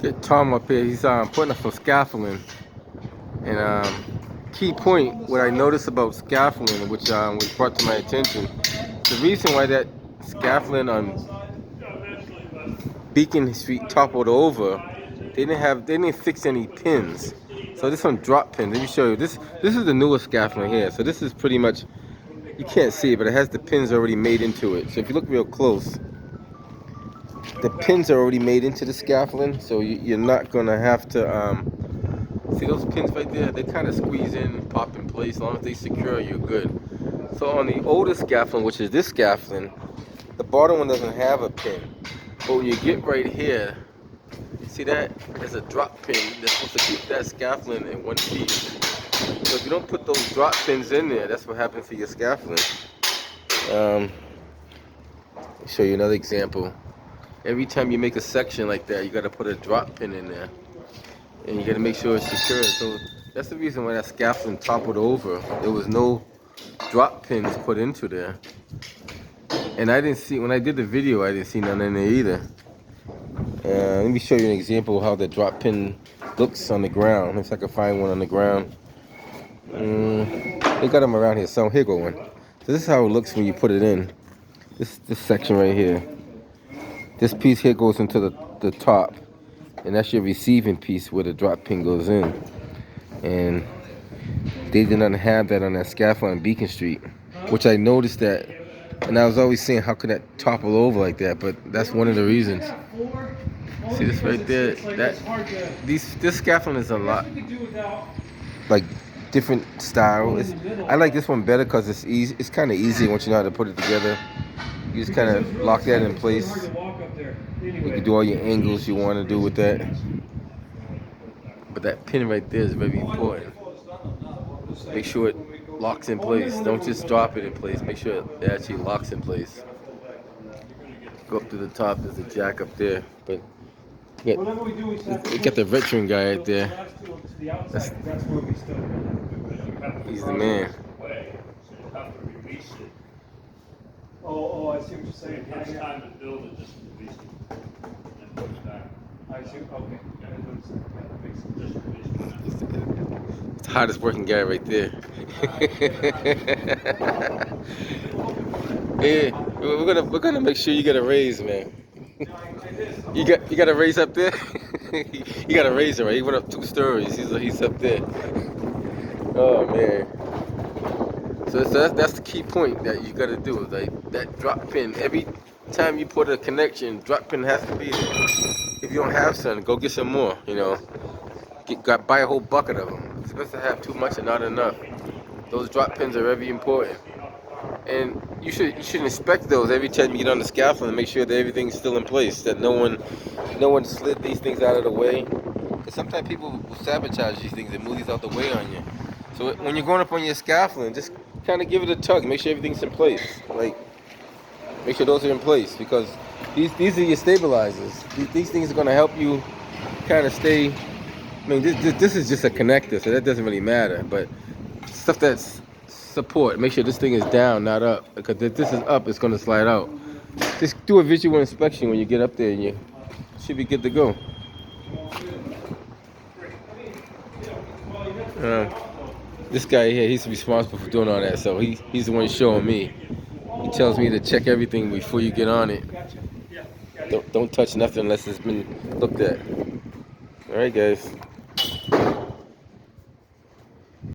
Get Tom up here. He's putting up some scaffolding. And key point, what I noticed about scaffolding, which was brought to my attention, the reason why that scaffolding on Beacon Street toppled over, they didn't fix any pins. So this one drop pins. Let me show you. This is the newest scaffolding here. So this is pretty much, you can't see it, but it has the pins already made into it. So if you look real close, the pins are already made into the scaffolding, so you're not gonna have to see those pins right there. They kind of squeeze in and pop in place. As long as they secure, you're good. So on the older scaffolding, which is this scaffolding, the bottom one doesn't have a pin. But when you get right here, see that? There's a drop pin that's supposed to keep that scaffolding in one piece. So if you don't put those drop pins in there, that's what happens to your scaffolding. Let me show you another example. Every time you make a section like that, you got to put a drop pin in there. And you got to make sure it's secure. So that's the reason why that scaffolding toppled over. There was no drop pins put into there. And I didn't see, when I did the video, I didn't see none in there either. Let me show you an example of how the drop pin looks on the ground. If I can find one on the ground. They got them around here. So here go one. So this is how it looks when you put it in. This section right here. This piece here goes into the top. And that's your receiving piece where the drop pin goes in. And they did not have that on that scaffold on Beacon Street. Which I noticed that. And I was always saying, how could that topple over like that? But that's one of the reasons. See this right there? This scaffolding is a lot like different style. I like this one better because it's easy. It's kind of easy once you know how to put it together. You just kind of lock that in place. You can do all your angles you want to do with that. But that pin right there is very important. Make sure it locks in place. Don't just drop it in place. Make sure it actually locks in place. Go up to the top. There's a jack up there. But you got the veteran guy right there. He's the man. Oh, I see what you're saying. It's time to build it, just release it and put it back. I see. Okay. It's the hardest working guy right there. Yeah, we're gonna make sure you get a raise, man. You got a raise up there. You got a raise, right? He went up 2 stories. He's up there. Oh man. So that's the key point that you got to do. Like that drop pin. Every time you put a connection, drop pin has to be there. If you don't have some, go get some more. You know, buy a whole bucket of them. It's best to have too much and not enough. Those drop pins are very important, and you should inspect those every time you get on the scaffold and make sure that everything's still in place. That no one slid these things out of the way. Because sometimes people will sabotage these things and move these out the way on you. So when you're going up on your scaffolding, just kind of give it a tug. Make sure everything's in place. Like, make sure those are in place because these are your stabilizers. These things are going to help you kind of stay. I mean, this is just a connector, so that doesn't really matter. But stuff that's support, make sure this thing is down, not up. Because if this is up, it's going to slide out. Just do a visual inspection when you get up there, and you should be good to go. This guy here, he's responsible for doing all that, so he's the one showing me. He tells me to check everything before you get on it. Don't touch nothing unless it's been looked at. All right, guys.